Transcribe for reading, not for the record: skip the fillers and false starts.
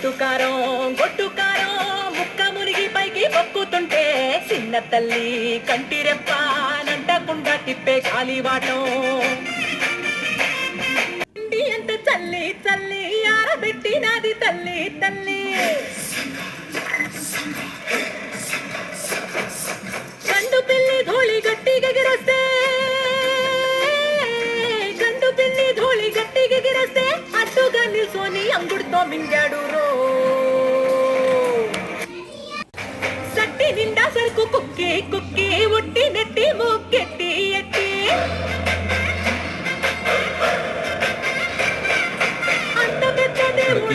గొట్టుకారం గొట్టుకారం ముక్క మునిగి పైకి పొక్కుతుంటే చిన్న తల్లి కంటిరెప్ప నంటకుండా తిప్పే కాలివాటం ఎంత చల్లి చల్లి ఆరబెట్టినది తల్లి తల్లి గండు పిల్లి ధూళి గట్టిగెగిరొస్తే గండు పిల్లి ధూళి గట్టిగెగిరొస్తే అడ్డుగా నిల్సోని అంగుడితో మింగాడు రో సట్టి నిండా సరుకు కుక్కి కుక్కి ఉట్టి నెట్టి ముక్కెట్టి ఎట్టి అంత పెద్ద దేవుడు